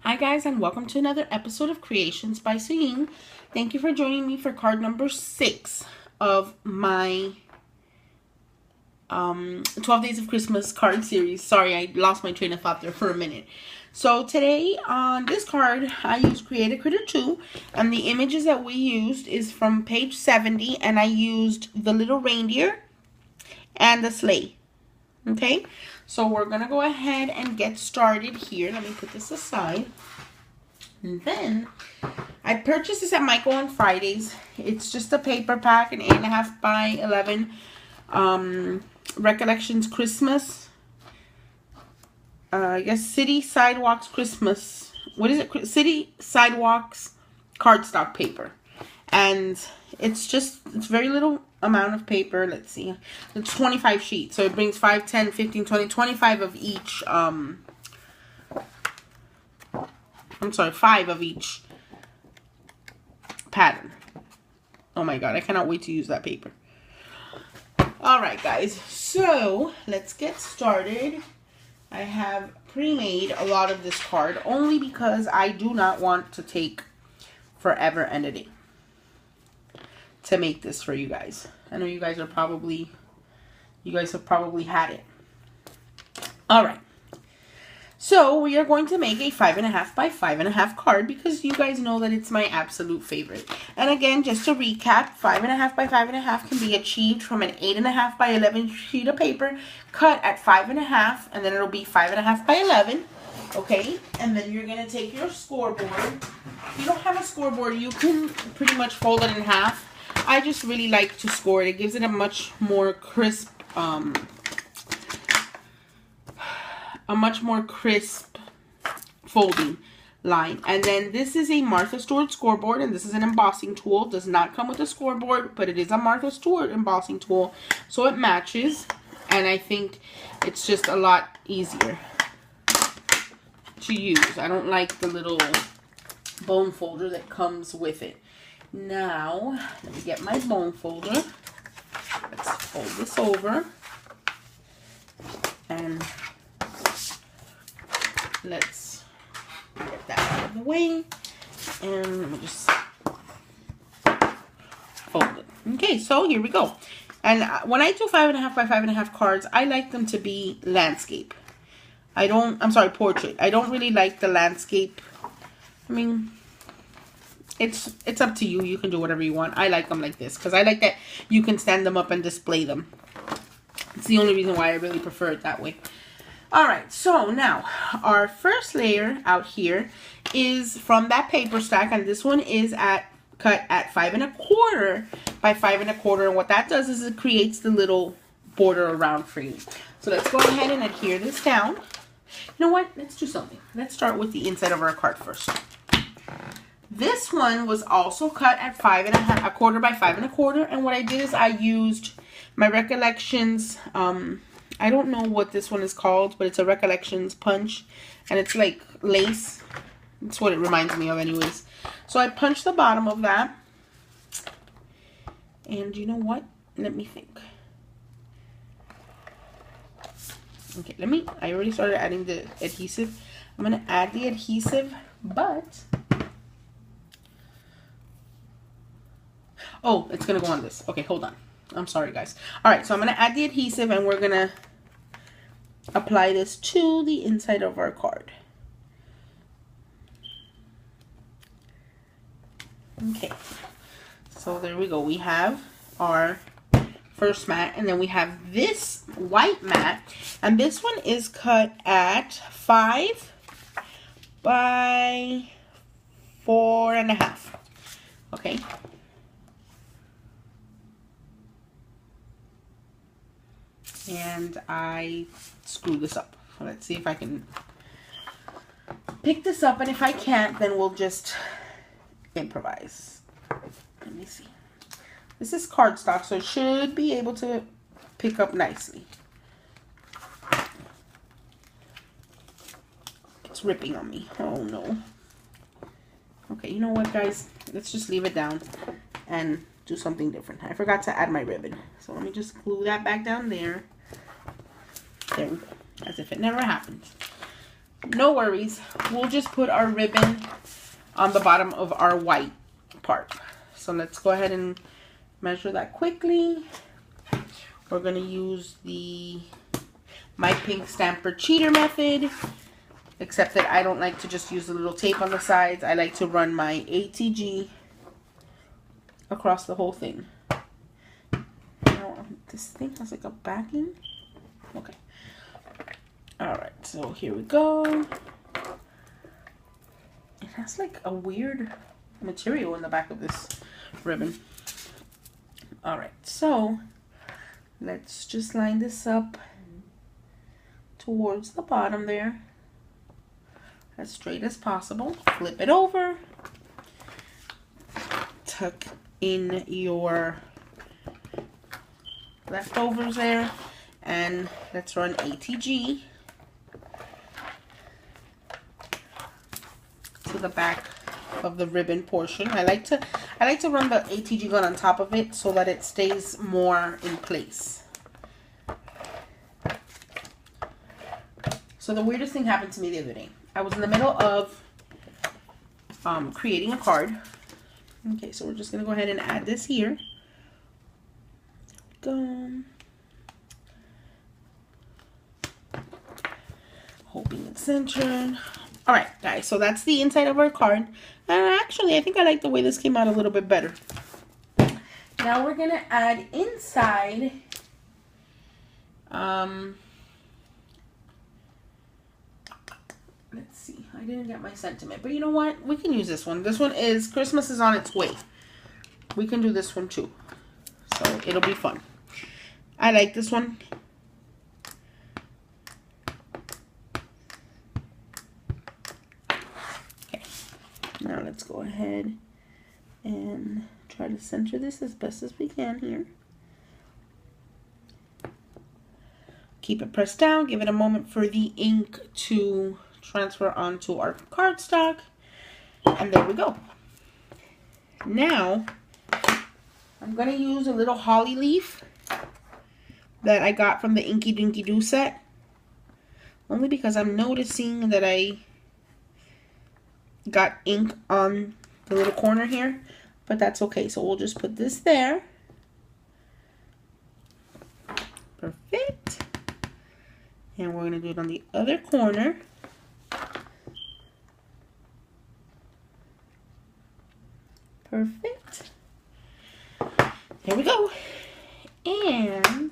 Hi guys, and welcome to another episode of Creations by Seeing. Thank you for joining me for card number 6 of my 12 Days of Christmas card series. Sorry, I lost my train of thought there for a minute. So today on this card, I used Create a Critter 2, and the images that we used is from page 70, and I used the little reindeer and the sleigh. Okay, so we're gonna go ahead and get started here. Let me put this aside. And then I purchased this at Michael on Fridays. It's just a paper pack, an 8.5 by 11 Recollections Christmas. I guess City Sidewalks Christmas. What is it? City Sidewalks cardstock paper. And it's very little amount of paper. Let's see. It's 25 sheets. So it brings 5, 10, 15, 20, 25 of each. I'm sorry, 5 of each pattern. Oh my god, I cannot wait to use that paper. Alright guys, so let's get started. I have pre-made a lot of this card only because I do not want to take forever and a day to make this for you guys. I know you guys have probably had it. Alright. So we are going to make a 5.5 by 5.5 card because you guys know that it's my absolute favorite. And again, just to recap, 5.5 by 5.5 can be achieved from an 8.5 by 11 sheet of paper cut at 5.5, and then it'll be 5.5 by 11. Okay, and then you're gonna take your scoreboard. If you don't have a scoreboard, you can pretty much fold it in half. I just really like to score it. It gives it a much more crisp, folding line. And then this is a Martha Stewart scoreboard, and this is an embossing tool. Does not come with a scoreboard, but it is a Martha Stewart embossing tool, so it matches. And I think it's just a lot easier to use. I don't like the little bone folder that comes with it. Now, let me get my bone folder. Let's fold this over. And let's get that out of the way. And let me just fold it. Okay, so here we go. And when I do 5.5 by 5.5 cards, I like them to be landscape. Portrait. I don't really like the landscape. I mean, it's up to you. You can do whatever you want. I like them like this because I like that you can stand them up and display them. It's the only reason why I really prefer it that way. Alright, so now our first layer out here is from that paper stack, and this one is cut at 5.25 by 5.25, and what that does is it creates the little border around for you. So let's go ahead and adhere this down. You know what? Let's do something. Let's start with the inside of our card first. This one was also cut at 5.25 by 5.25, and what I did is I used my Recollections. I don't know what this one is called, but it's a Recollections punch, and it's like lace. That's what it reminds me of anyways. So I punched the bottom of that, and you know what? Let me think. Okay, I already started adding the adhesive. I'm going to add the adhesive, but oh, it's going to go on this. Okay, hold on. I'm sorry, guys. Alright, so I'm going to add the adhesive, and we're going to apply this to the inside of our card. Okay, so there we go. We have our first mat, and then we have this white mat, and this one is cut at 5 by 4.5. Okay. And I screw this up. Let's see if I can pick this up, and if I can't, then we'll just improvise. Let me see. This is cardstock, so it should be able to pick up nicely. It's ripping on me. Oh no. Okay, you know what, guys? Let's just leave it down and do something different. I forgot to add my ribbon, so let me just glue that back down there. There we go. As if it never happened. no worries. We'll just put our ribbon on the bottom of our white part. So let's go ahead and measure that quickly. We're going to use the My Pink Stamper Cheater method, except that I don't like to just use the little tape on the sides. I like to run my ATG across the whole thing. Now, this thing has like a backing. Okay. Alright, so here we go. It has like a weird material in the back of this ribbon. Alright, so let's just line this up towards the bottom there, as straight as possible. Flip it over, tuck in your leftovers there, and let's run ATG to the back of the ribbon portion. I like to run the ATG gun on top of it so that it stays more in place. So the weirdest thing happened to me the other day. I was in the middle of creating a card. Okay, so we're just gonna go ahead and add this here. Go. Hoping it's centered. All right, guys, so that's the inside of our card. And actually, I think I like the way this came out a little bit better. Now we're gonna add inside, let's see, I didn't get my sentiment, but you know what? We can use this one. This one is, Christmas is on its way. We can do this one too. So it'll be fun. I like this one. Now let's go ahead and try to center this as best as we can here. Keep it pressed down. Give it a moment for the ink to transfer onto our cardstock. And there we go. Now, I'm going to use a little holly leaf that I got from the Inky Dinky Doo set. Only because I'm noticing that I got ink on the little corner here, but that's okay. So we'll just put this there. Perfect. And we're going to do it on the other corner. Perfect. There we go. And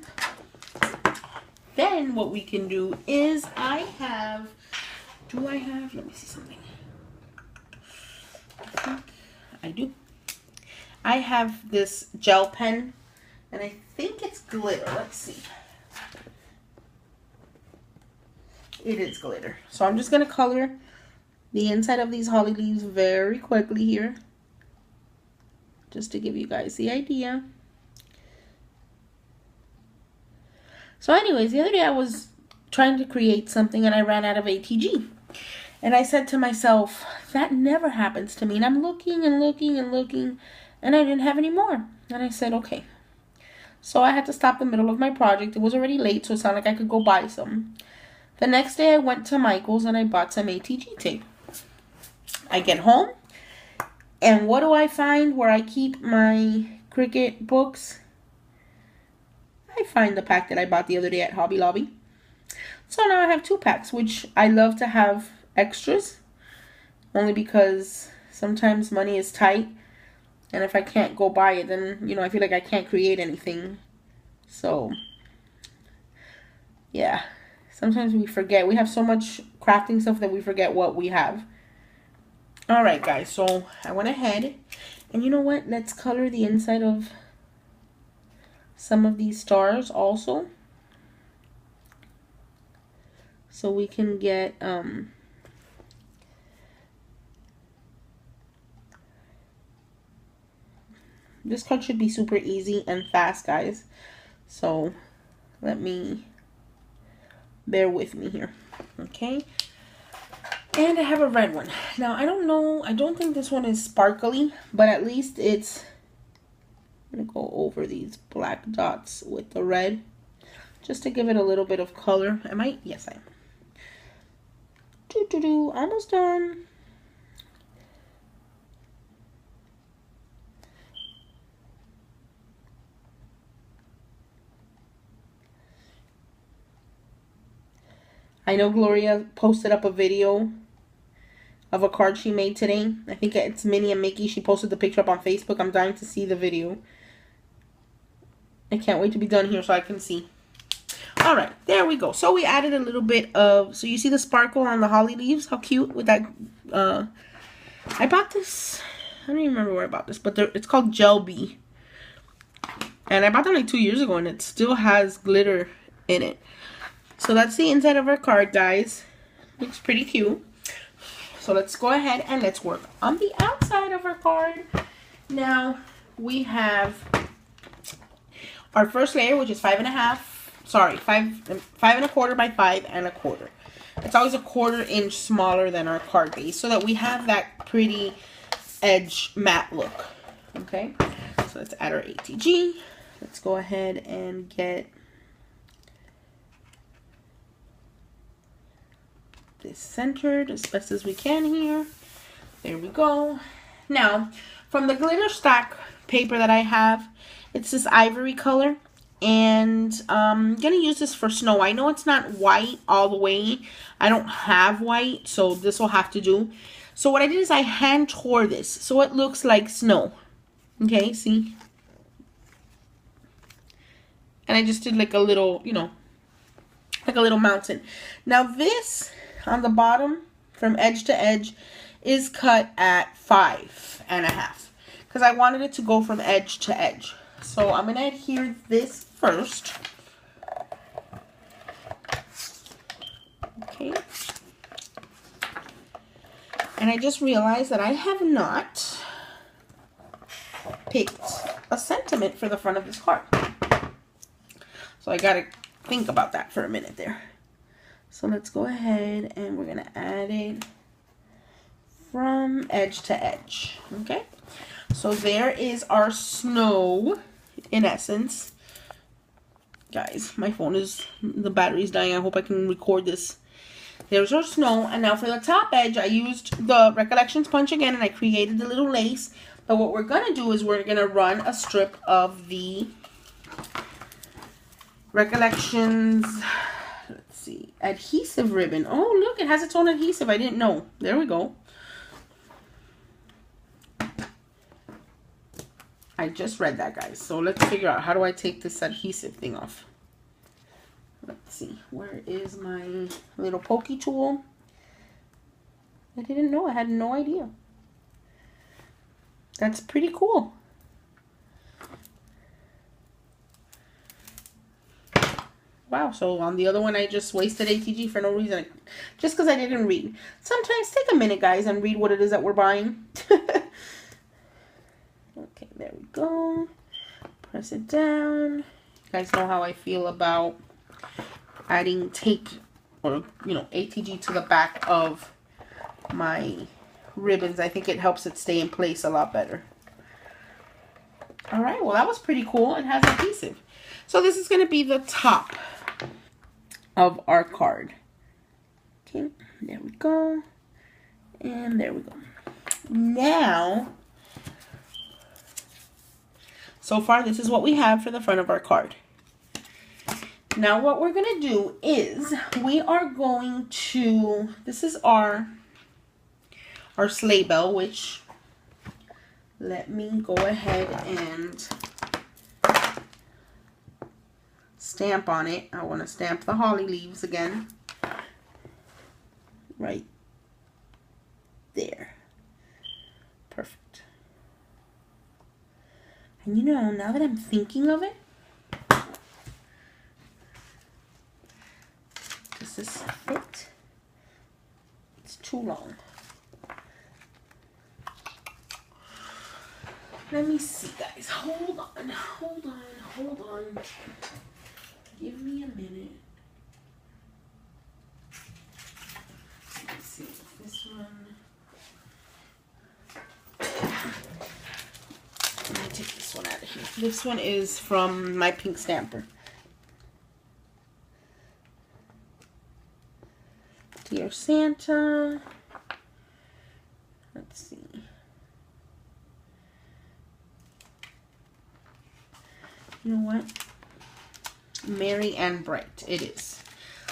then what we can do is let me see something. I do. I have this gel pen, and I think it's glitter. Let's see. It is glitter. So I'm just going to color the inside of these holly leaves very quickly here, just to give you guys the idea. So anyways, the other day I was trying to create something and I ran out of ATG. And I said to myself, that never happens to me. And I'm looking and looking and looking, and I didn't have any more. And I said, okay. So I had to stop the middle of my project. It was already late, so it's not like I could go buy some. The next day I went to Michael's and I bought some ATG tape. I get home, and what do I find where I keep my Cricut books? I find the pack that I bought the other day at Hobby Lobby. So now I have 2 packs, which I love to have extras, only because sometimes money is tight, and if I can't go buy it, then, you know, I feel like I can't create anything. So yeah, sometimes we forget. We have so much crafting stuff that we forget what we have. All right, guys, so I went ahead, and you know what? Let's color the inside of some of these stars also, so we can get this card should be super easy and fast, guys. So bear with me here. Okay. And I have a red one. Now, I don't know. I don't think this one is sparkly, but at least it's... I'm going to go over these black dots with the red, just to give it a little bit of color. Am I? Yes, I am. Almost done. I know Gloria posted up a video of a card she made today. I think it's Minnie and Mickey. She posted the picture up on Facebook. I'm dying to see the video. I can't wait to be done here so I can see. All right, there we go. So we added a little bit of, so you see the sparkle on the holly leaves? How cute with that. I bought this, I don't even remember where I bought this, but it's called Gel Bee. And I bought them like 2 years ago and it still has glitter in it. So that's the inside of our card, guys. Looks pretty cute. So let's go ahead and let's work on the outside of our card. Now we have our first layer, which is 5.5. Sorry, 5.25 by 5.25. It's always a 1/4 inch smaller than our card base, so that we have that pretty edge matte look. Okay, so let's add our ATG. Let's go ahead and get this centered as best as we can here. There we go. Now, from the glitter stack paper that I have, it's this ivory color, and I'm gonna use this for snow. I know it's not white all the way. I don't have white, so this will have to do. So what I did is I hand tore this so it looks like snow. Okay, see? And I just did like a little, you know, like a little mountain. Now this on the bottom from edge to edge is cut at 5.5 because I wanted it to go from edge to edge. So I'm going to adhere this first. Okay. And I just realized that I have not picked a sentiment for the front of this card. So I got to think about that for a minute there. So let's go ahead and we're going to add it from edge to edge. Okay. So there is our snow in essence. Guys, my phone is, the battery's dying. I hope I can record this. There's our snow. And now for the top edge, I used the Recollection sponge again and I created the little lace. But what we're going to do is we're going to run a strip of the Recollections, let's see, adhesive ribbon. Oh, look, it has its own adhesive. I didn't know. There we go. I just read that, guys. So let's figure out, how do I take this adhesive thing off? Let's see. Where is my little pokey tool? I didn't know. I had no idea. That's pretty cool. Wow, so on the other one, I just wasted ATG for no reason. Just because I didn't read. Sometimes take a minute, guys, and read what it is that we're buying. Okay, there we go. Press it down. You guys know how I feel about adding tape or, you know, ATG to the back of my ribbons. I think it helps it stay in place a lot better. All right, well, that was pretty cool. It has adhesive. So this is going to be the top of our card. Okay, there we go. And there we go. Now, so far this is what we have for the front of our card. Now what we're going to do is we are going to, this is our sleigh bell, which, let me go ahead and stamp on it. I want to stamp the holly leaves again. Right there. Perfect. And you know, now that I'm thinking of it, does this fit? It's too long. Let me see, guys. Hold on, hold on, hold on. Give me a minute. Let's see, this one. Let me take this one out of here. This one is from my pink stamper. Dear Santa. Let's see. You know what? Merry and Bright. It is.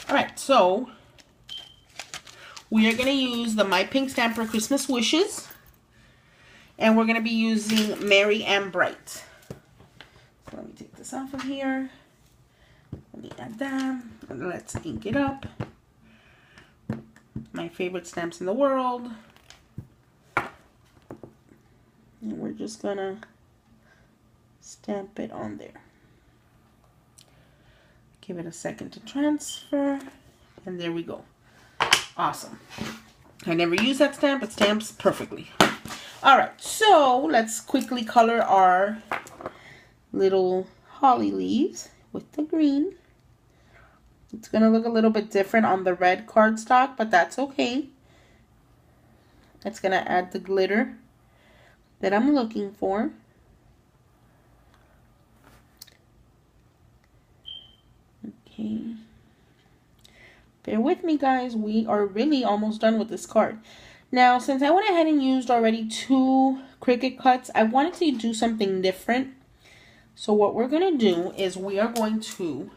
Alright, so we are going to use the My Pink Stamper Christmas Wishes. And we're going to be using Merry and Bright. So let me take this off of here. Let me add that. And let's ink it up. My favorite stamps in the world. And we're just going to stamp it on there. Give it a second to transfer. And there we go. Awesome. I never use that stamp. It stamps perfectly. Alright, so let's quickly color our little holly leaves with the green. It's going to look a little bit different on the red cardstock, but that's okay. It's going to add the glitter that I'm looking for. Okay. Bear with me, guys. We are really almost done with this card. Now, since I went ahead and used already 2 Cricut cuts, I wanted to do something different. So what we're going to do is we are going to,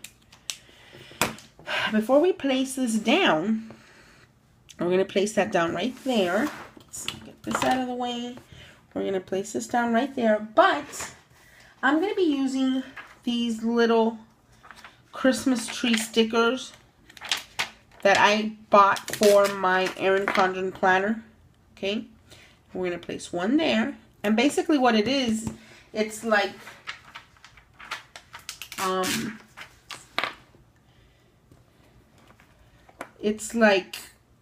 before we place this down, we're going to place that down right there. Let's get this out of the way. We're going to place this down right there. But I'm going to be using these little Christmas tree stickers that I bought for my Erin Condren planner. Okay. We're going to place one there. And basically what it is, it's like,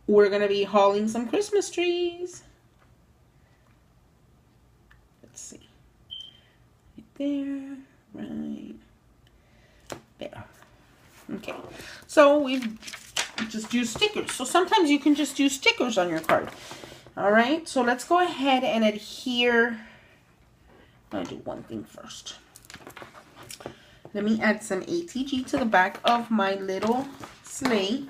we're going to be hauling some Christmas trees. Let's see. Right there. Right there. Okay. So we've just used stickers. So sometimes you can just use stickers on your card. Alright. So let's go ahead and adhere. I'm going to do one thing first. Let me add some ATG to the back of my little sleigh.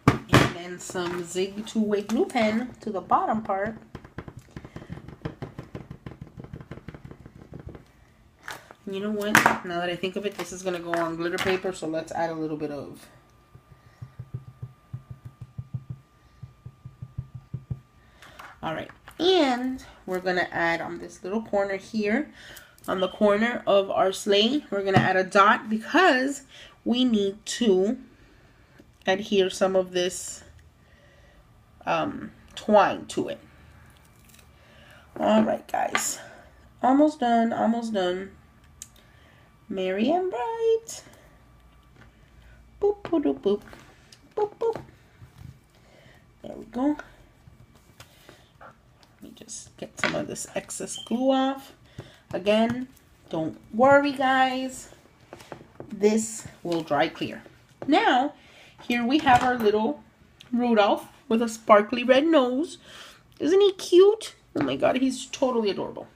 And then some Zig two-way glue pen to the bottom part. You know what? Now that I think of it, this is going to go on glitter paper, so let's add a little bit of. Alright, and we're going to add on this little corner here, on the corner of our sleigh, we're going to add a dot because we need to adhere some of this twine to it. Alright, guys. Almost done, almost done. Merry and Bright. Boop, boop, boop, boop. Boop, boop. There we go. Let me just get some of this excess glue off. Again, don't worry, guys. This will dry clear. Now, here we have our little Rudolph with a sparkly red nose. Isn't he cute? Oh my god, he's totally adorable.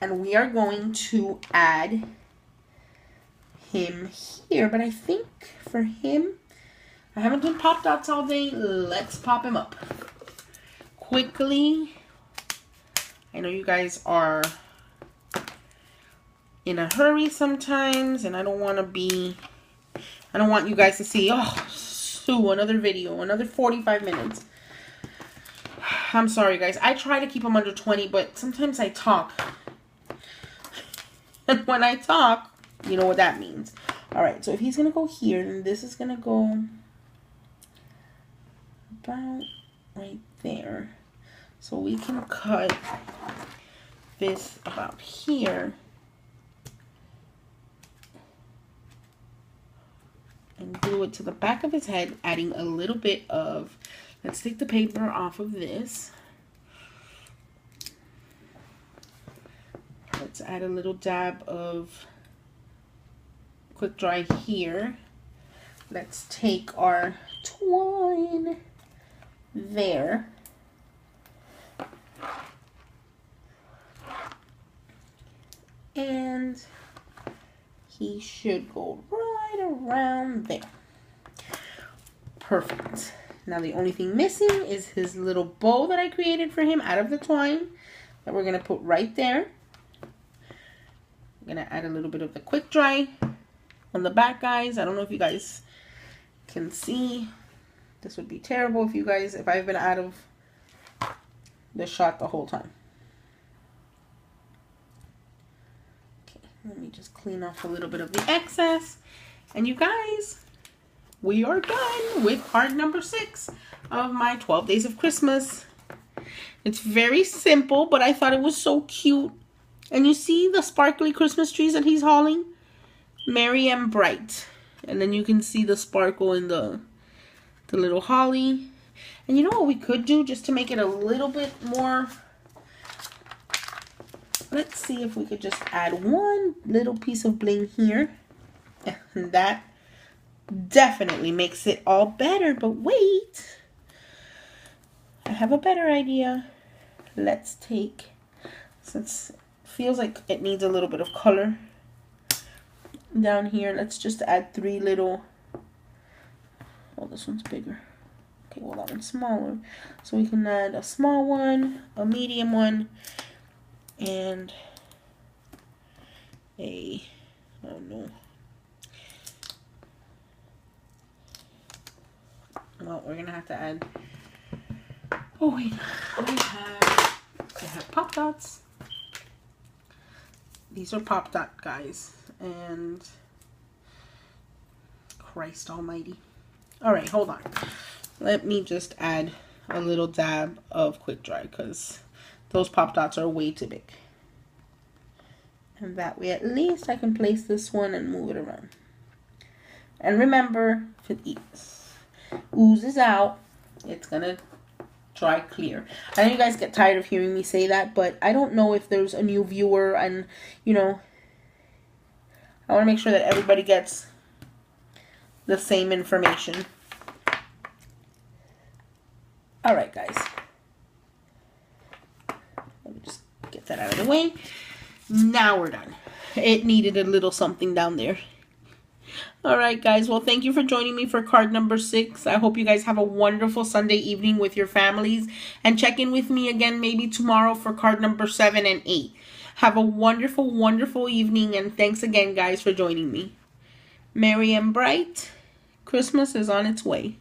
And we are going to add him here. But I think for him, I haven't done pop dots all day. Let's pop him up. Quickly. I know you guys are in a hurry sometimes. And I don't want you guys to see, oh, Sue, another video, another 45 minutes. I'm sorry, guys. I try to keep them under 20, but sometimes I talk. And when I talk, you know what that means. Alright, so if he's going to go here, then this is going to go about right there. So we can cut this about here. And glue it to the back of his head, adding a little bit of, let's take the paper off of this. Let's add a little dab of quick dry here. Let's take our twine there. And he should go right around there. Perfect. Now the only thing missing is his little bow that I created for him out of the twine that we're going to put right there. I'm going to add a little bit of the quick dry on the back, guys. I don't know if you guys can see. This would be terrible if I've been out of the shot the whole time. Okay, let me just clean off a little bit of the excess. And you guys, we are done with card number 6 of my 12 Days of Christmas. It's very simple, but I thought it was so cute. And you see the sparkly Christmas trees that he's hauling? Merry and bright. And then you can see the sparkle in the little holly. And you know what we could do just to make it a little bit more? Let's see if we could just add one little piece of bling here. And that definitely makes it all better. But wait, I have a better idea. Let's take, since it feels like it needs a little bit of color down here, let's just add 3 little, oh, this one's bigger. Okay, well, that one's smaller. So we can add a small one, a medium one, and a, oh no. Well, we're going to have to add, oh wait, I have Pop Dots. These are Pop Dot, guys. And Christ almighty. Alright, hold on. Let me just add a little dab of quick dry because those Pop Dots are way too big. And that way at least I can place this one and move it around. And remember, if it oozes out, it's gonna dry clear. I know you guys get tired of hearing me say that, but I don't know if there's a new viewer, and you know, I want to make sure that everybody gets the same information. Alright, guys. Let me just get that out of the way. Now we're done. It needed a little something down there. Alright, guys. Well, thank you for joining me for card number 6. I hope you guys have a wonderful Sunday evening with your families. And check in with me again maybe tomorrow for card number 7 and 8. Have a wonderful, wonderful evening. And thanks again, guys, for joining me. Merry and bright. Christmas is on its way.